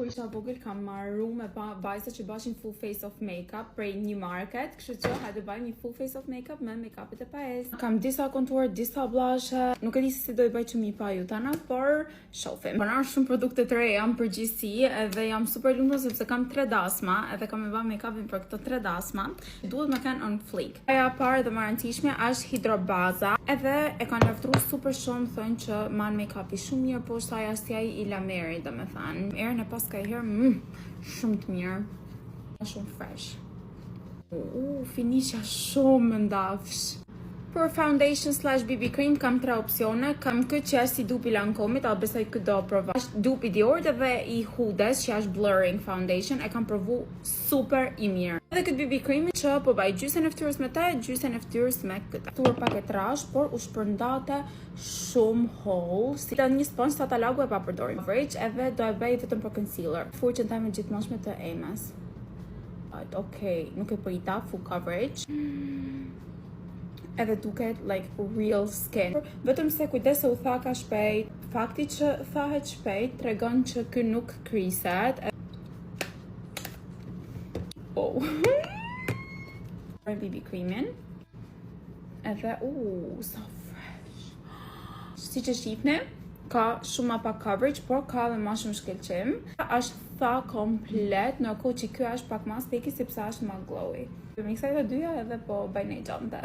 Kur isha vogël kam marru me vajza që bashin full face of makeup prej një market, kështu që hajde bëjmë një full face of makeup me make-upet e Paes. Kam disa contour, disa blushe, nuk e di se si do i bëj që mi pa ju tana, por shohim. Banar shumë produkte të reja në përgjithësi edhe jam super lumtur sepse kam 3 dasma, edhe kam e bë make-upin për këto 3 dasma. Duhet më kanë on fleek. Ajo e parë dhe më e rëndësishme është hidrobaza, edhe e kanë luftruar super shumë, thonë që man make-upi shumë mirë, po sa asaj i lameri, domethënë. Erën e pas ka herë shumë të mirë, shumë fresh. Finisha shumë më ndafsh. Për foundation / BB cream kam 3 opsione. Kam këtë që është si dupi Lankomit, a besoj këtë do prova. Është dupi Dior dhe i Hudes që është blurring foundation, e kam provu super i mirë. Edhe këtë BB cream që po baj gjysën e fytyrës me te, gjysën e fytyrës me këtë. Tur pak e trash, por u shpërndate shumë holl. Si ta një sponge sa ta lagu e pa përdorim coverage, edhe do e bëj vetëm për concealer. Furqen time gjithmoshme të Emas. Okej, nuk e prita full coverage. Edhe duket like real skin. Vetëm se kujdes se u tha ka shpejt. Fakti që thahet shpejt tregon që ky nuk kriset. BB creamin. Edhe so fresh. Siç e shihni, ka shumë më pak coverage, por ka edhe më shumë shkëlqim. Është tha komplet, në kohë që ky është pak më sticky sepse është më glowy. Miksoj të dyja edhe po bëj një gjante.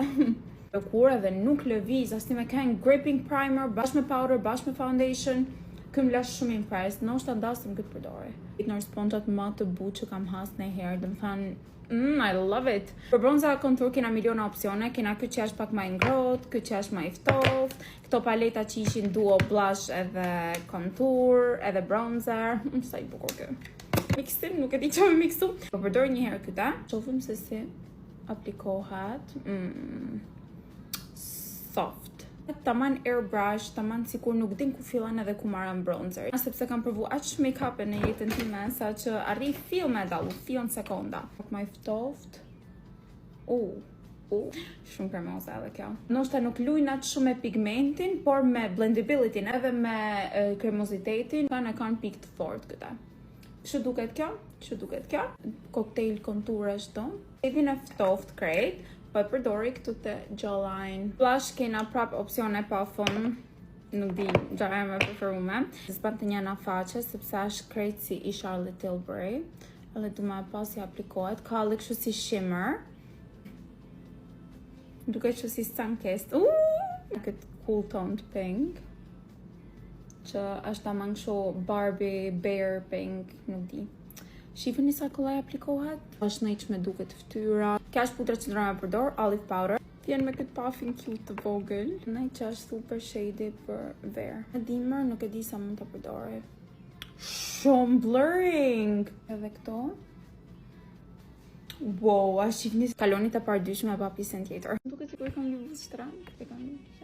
Kur edhe nuk lëviz, as ti me kanë gripping primer, bashkë me powder, bashkë me foundation, këm lash shumë impressed, nështë të ndasëm këtë përdore. Në sponjat më të butë që kam has në herë, dhe më thanë, I love it. Për bronzer contour kena miliona opsione, kena këtë që është pak më ngrohtë, këtë që është më i ftoftë, këto paleta që ishin duo blush edhe contour, edhe bronzer, sa i bukur kë. Mixim, nuk e di që me mixu. Po përdor një herë këta, shofim se si aplikohet. Soft. Taman airbrush, taman sikur nuk din ku fillan edhe ku marrën bronzer. Sepse kam provu aq make-up në jetën time sa që arri fill me dallu, fill në sekonda. Pak më ftoftë. Shumë kremoze edhe kjo. Ndoshta nuk luajn atë shumë me pigmentin, por me blendability edhe me kremozitetin kanë pikë të fortë këta. Kështu duket kjo. Cocktail contour ashtu. Edhin e ftoft krejt, po e përdori këtu të jawline. Blush kena prap opsione pa fund. Nuk di, gjara me preferume. Zban të një në faqe, sepse është krejt si i Charlotte Tilbury. Edhe du ma pas si aplikohet. Ka edhe kështu si shimmer. Duket kështu si sunkist. Këtë cool toned pink. Që është ta mang shu Barbie, Bear pink, nuk di. Shifën njësa këllaj aplikohet. është në iqme duket ftyra. Kja është pudra që ndrojme përdor, olive powder. Vjen me këtë puffin cute të vogël. Në që është super shady për ver. E dimër, nuk e di sa mund të përdori. Shumë blurring! Edhe këto. Wow, është shifni kalonit e pardyshme e pa pisen tjetër. Duket sikur kam një vëz shtrank.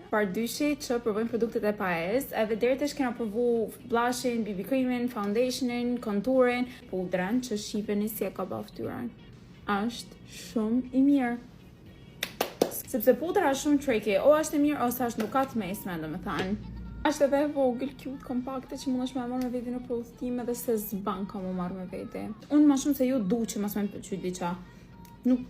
Pardyshi që provojnë produktet e Paes, edhe deri tash kena provu blushin, BB creamin, foundationin, contourin, pudrën që shiheni si e ka bërë fytyrën. Është shumë i mirë. Sepse pudra është shumë tricky, o është e mirë ose është nuk ka të mesme, domethënë. Është edhe vogël, cute, kompakte që mundesh me marrë me vete në prodhtim edhe se s'ban ka më marrë me vete. Unë më shumë se ju du që mos më pëlqej diçka. Nuk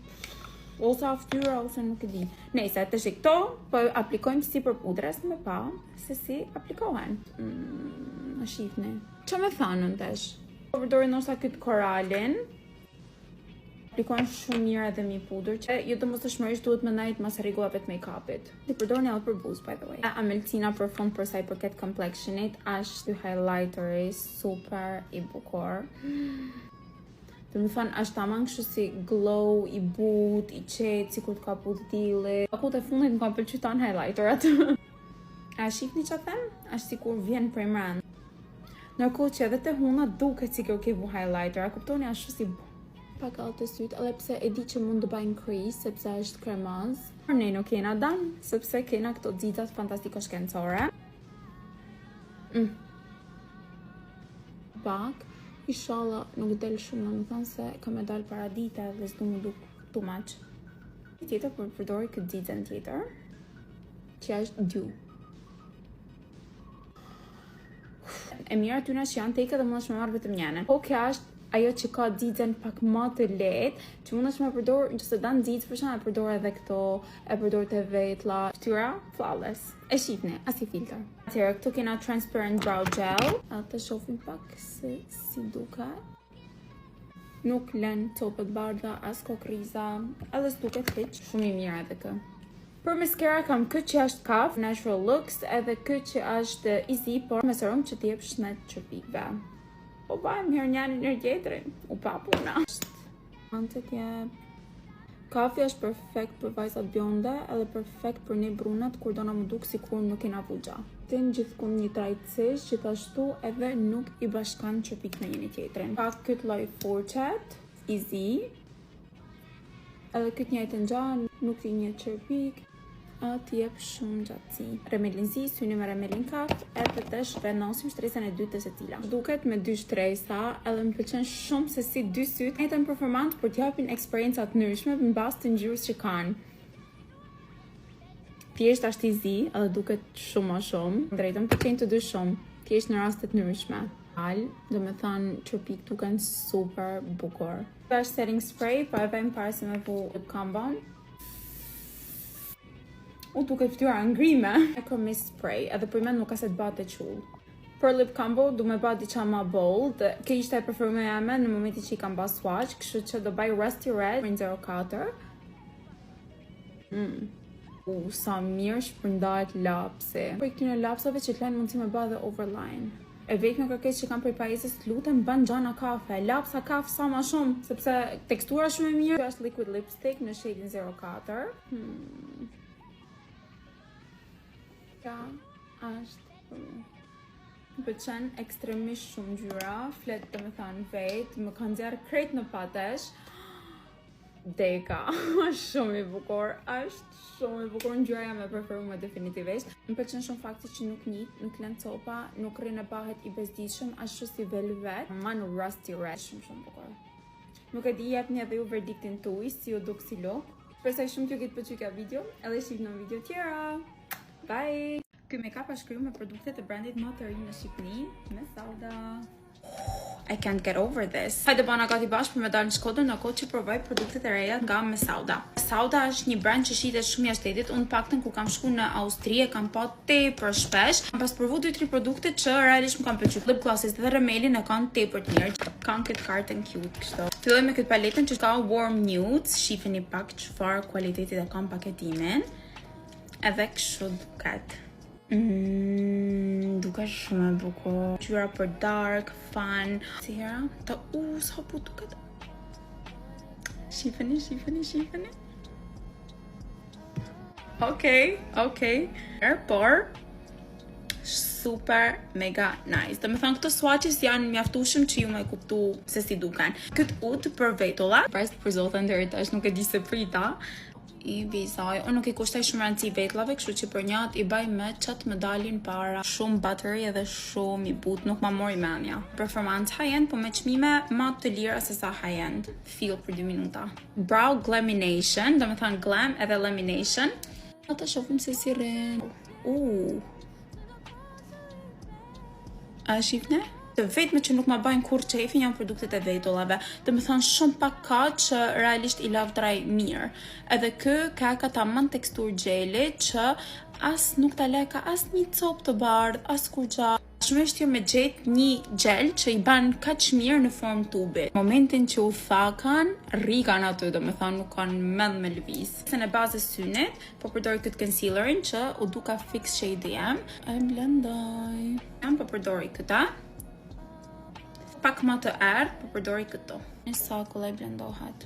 ose fytyra ose nuk e di. Nëse të këto, po aplikojmë si për pudrës me pa se si aplikohen. Më shihni. Ço më thanën tash? Po përdori ndoshta këtë koralin. Aplikojnë shumë mirë edhe mi pudër që ju të moshtëshmërisht duhet më ndajt mas rregullave të make-upit. Ti përdorni edhe për buzë, by the way. Amelcina për fond për sa i përket complexionit është highlighteri super i bukur. Dhe më thënë, është tamam kështu si glow, i but, i qetë, si kur t'ka put dili. Akut e fundit më ka pëlqy tanë highlighterat. A shifni që them? Është si kur vjen prej mrand. Nërkohë që edhe të huna duket si kjo ke vu highlighter. A kuptoni ashtu si pak altë të sytë, edhe pse e di që mund të bajnë crease, sepse është kremaz. Por ne nuk kena dan, sepse kena këto xitat fantastiko shkencore. Pak. Inshallah nuk del shumë, më thënë se ka me dalë paradita dhe s'du më duk too much. Tjetër për përdori këtë xixën tjetër, që është dew. e mira aty që janë teke dhe mundesh me marrë vetëm njënën. Po kjo është ajo që ka xixën pak më të lehtë, që mundesh me përdor nëse dan xixë, për shembull, e përdor edhe këto, e përdor te vetlla, fytyra flawless. E shihni, as i filter. Atëherë këtu kena transparent brow gel. Atë shohim pak se si duket. Nuk lën copët bardha, as kokriza, edhe s'duket hiç, shumë i mirë edhe kë. Për mascara kam këtë që është Kaf Natural Looks, edhe këtë që është Easy, por me serum që t'jep shnet çrpikve. Po bajmë herë njërin herë tjetrin, u pa puna. Antet jep. Kafi është perfekt për vajzat bjonde, edhe perfekt për ne brunat kur do na më duk sikur nuk kena vuxha. Tin gjithkund një trajtësish, gjithashtu edhe nuk i bashkan çrpik në njëri tjetrin. Ka këtë lloj forçet, Easy. Edhe këtë njëjtën gjallë, nuk i një çrpik. Atë jep shumë gjatësi. Remelin zi, syni me remelin kaf, edhe të shvenosim shtresën e dytë të secila. Duket me 2 shtresa, edhe më pëlqen shumë se si 2 syt e të performant për t'japin eksperiencat ndryshme në bazë të ngjyrës që kanë. Thjesht është i zi, edhe duket shumë më shumë. Drejtëm pëlqen të dy shumë, thjesht në rastet ndryshme. Do me thënë çrpik duken super bukur. Kjo është setting spray, po e vejmë para se me vu lip combo. U duket fytyra ngrime. E kam mist spray, edhe për mend nuk ka se të bëhet e qull. Për lip combo du me bëhet diçka më bold. Kjo ishte e preferuara ime në momentin që i kam bërë swatch, kështu që do bëj Rusty Red 04. Sa mirë shpërndahet lapsi. Për këtyre lapsave që t'lajnë mundësi me bëhet dhe overline. E vetëm kërkesë që kam për pajisës, lutem bën gjana kafe, lapsa kafe sa më shumë, sepse tekstura shumë e mirë. Kjo është liquid lipstick në shadin 04. Kjo është për mu. Më pëlqen ekstremisht shumë ngjyra, flet të me thënë vetë, më kanë nxjerrë krejt në patesh. Deka, është shumë i bukur, ngjyra jam e preferuar definitivisht. Më pëlqen shumë fakti që nuk njit, nuk lën copa, nuk rrin e bahet i bezdishëm, ashtu si velvet, man Rusty Red, shumë bukur. Nuk e di, jepni edhe ju verdiktin tuaj, si ju duk si look. Shpresoj shumë t'ju ketë pëlqyer kjo video, edhe shihni në video tjera. Bye! Ky make-up është kryer me produkte të brandit më të ri në Shqipëri, me Sauda. I can't get over this. Hajde bana gati bashkë për me dalë në Shkodër në kohë që provoj produktet e reja nga me Sauda. Sauda është një brand që shitet shumë jashtë shtetit. Unë paktën kur kam shku në Austri e kam pa tepër shpesh. Kam pas provu 2-3 produkte që realisht më kanë pëlqyer. Lip glosses dhe remelin e kanë tepër të mirë. Kanë këtë carton cute kështu. Filloj me këtë paletën që ka warm nudes. Shifeni pak çfarë kualiteti e kanë paketimin. Edhe kështu duket. Duket shumë e bukur. Ngjyra për dark, fun. Si hera? Sa po duket. Shifeni. Okej. Por super mega nice. Do me thënë këto swatches janë mjaftueshëm që ju me kuptu se si duken. Këtë ut për vetulla, për zotin deri tash nuk e di se prita. I vizaj, unë nuk i kushtoj shumë rëndësi vetlave, kështu që për njët i baj me qatë më dalin para shumë battery edhe shumë i but, nuk ma mori menja. Performance high-end, po me qmime ma të lira se sa high-end. Feel për 2 minuta. Brow glamination, do me thënë glam edhe lamination. Ata shofim se si rren. A shifne? Të vetme që nuk ma bajnë kur qefin janë produktet e vetullave. Dhe me thonë shumë pak ka që realisht i lavdraj mirë. Edhe ka tamam tekstur gjeli që as nuk ta leka as një copë të bardh, as kur gjatë. Shumë e shtirë me gjetë një gjel që i ban kaq mirë në formë tubi. Momentin që u thakan, rrikan aty, do me thonë nuk kanë mend me lëviz. Se në bazës synit, po përdori këtë concealerin që u duka fix shade jam. E blendoj. Jam po përdori këta. Pak më të erë, po përdori këto. Në sakull e blendohat.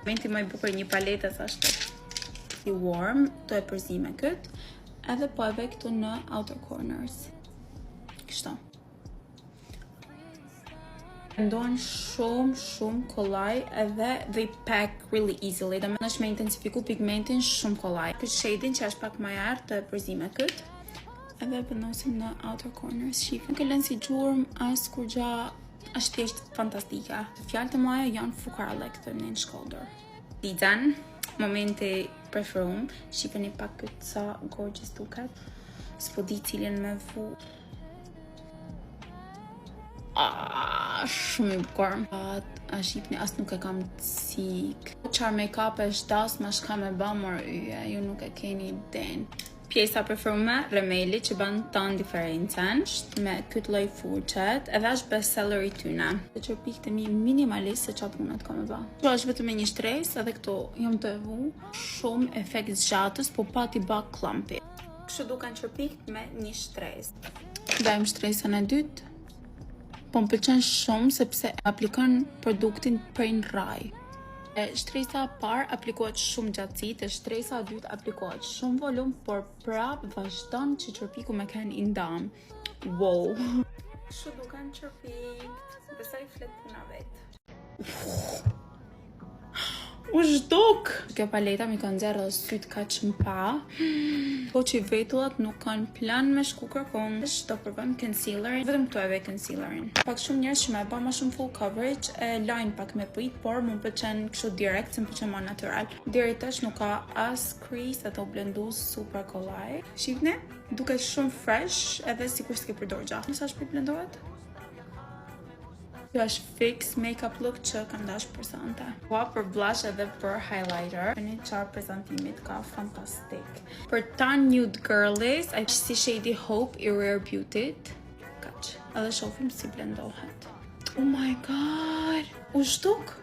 Momenti më i bukur një palete thashtë i warm, të e përzi me këtë, edhe po e ve këtu në outer corners. Kështu. Blendohen shumë kollaj edhe they pack really easily. Dhe më është me intensifiku pigmentin shumë kollaj. Këtë shading që është pak më erë, të e përzi me këtë. Edhe vendosim në outer corners, shifën. Nuk e lënë si gjurëm, as kur gja, është thjesht fantastike. Fjalët e maja janë fukara këtë në Shkodër. Dizen, momenti preferum, shifën i pak këtë sa gorgeous duket. S'po di cilin me vu. Shumë i bukur. A shqipni as nuk e kam cik. Çfarë make-up është das ma shka me ba mor yje, ju nuk e keni den. Pjesa preferume, Remeli, që ban ton diferencen, me këtë lloj furçet, edhe është bestseller i tyne. Të çorpikët e mi minimalisht se çfarë punët ka me ba. Kjo është vetëm me një shtresë, edhe këto jam të vu, shumë efekt zgjatës, po pa t'i ba clumpy. Kështu duken çorpikët me një shtresë. Dajmë shtresën e dytë. Po më pëlqen shumë sepse aplikon produktin prej në raj. Shtresa e parë aplikohet shumë gjatësi, e shtresa e dytë aplikohet shumë volum, por prap vazhdon që çorpiku me kenë i ndam. Wow. Kështu duken çorpikët. Besoj flet puna vet. U zhduk! Kjo paleta mi kanë nxjerrë edhe syt kaq mpa. Po që vetullat nuk kanë plan me shku kërkon. Do përbëm concealerin, vetëm këtu e ve concealerin. Pak shumë njerëz që me ba ma shumë full coverage e lajnë pak me prit, por më pëlqen kështu direkt, se më pëlqen ma natural. Deri tash nuk ka as crease, ato blendu super kollaj. Shifni, duket shumë fresh, edhe sikur s'ke përdor gjatë. Nësa shpejt blendohet? Kjo është fix make-up look që kam dash përsante. Po për blush edhe për highlighter. Një qarë prezentimit ka fantastik. Për ta nude girlies, a si shady Hope i Rare Beauty. Kaq. Edhe shofim si blendohet. Oh my god! U shtuk?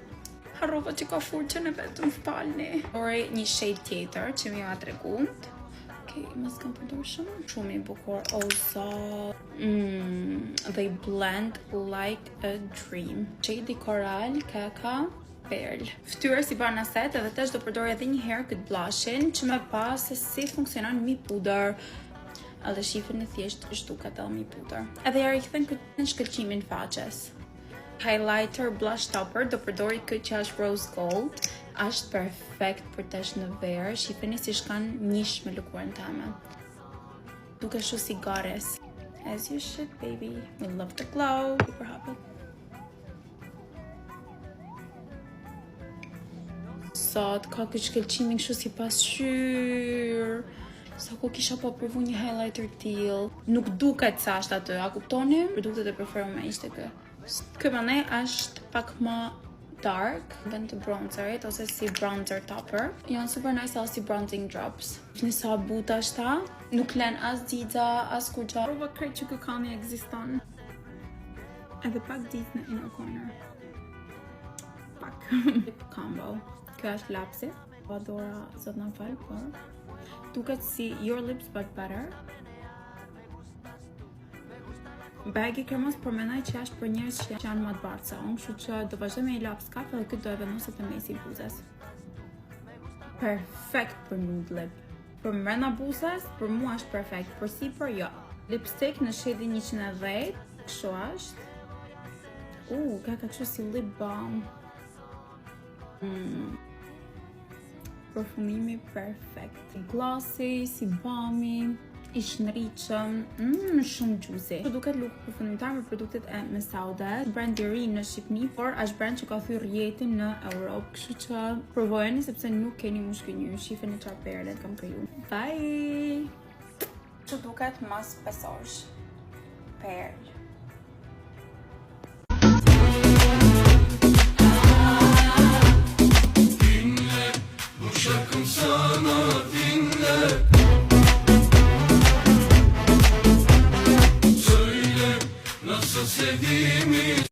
Harrova që ka furqën e vetëm falni. Ore një shade tjetër që mi va tregunt. Mos kam përdor shumë i bukur. They blend like a dream. Shade Coral Kaka Pearl. Ftyrë si barnaset, edhe tash do përdor edhe një herë këtë blushin që me pa se si funksionon mi puder. Edhe shifën e thjesht zhduket edhe mi puder. Edhe ja rikthen këtë në shkëlqimin faqes. Highlighter blush topper do përdori këtë që është rose gold. Ashtë perfekt për tash në verë, shifeni si shkan njish me lëkurën teme. Duke shu si goddess. As you should, baby. We love the glow. Super happy. Sot ka këtë shkëlqimin kështu si pasqyrë. Sa ku kisha pa provu një highlighter t'il. Nuk duket sa është atë, a kuptoni? Produktet e preferume ishte kë. Kë mënej është pak ma dark, vend të bronzerit, ose si bronzer topper. Janë super nice edhe si bronzing drops. Një sa buta është ta, nuk len as dzidza, as kurgja. Prova krejt që kami eksiston. Edhe pak dzidz në inner corner. Pak. Lip combo. Kjo është lapsi. Adora zot në fal, por duket si your lips but better. Bagi kremos për menaj që është për njerëz që janë më të bardhë se unë, kështu që do vazhdoj me i laps kafe dhe këtë do e vendoset në mesi i buzës. Perfekt për nude lip. Për mrena buzës, për mua është perfekt, për sipër jo. Lipstick në shade 110, kështu është. Ka kështu si lip balm. Përfumimi perfekt. Si glossy, si balmy. I shnëriqëm, shumë juicy. Duket look përfundimtar me produktet e Mesaude. Brand i ri në Shqipni, por është brand që ka thyrë rjetin në Europë. Kështu që provojeni sepse nuk keni mushkënjy. Shifeni çfarë perlet kam kriju. Bye! Që duket mas pesosh. Perl.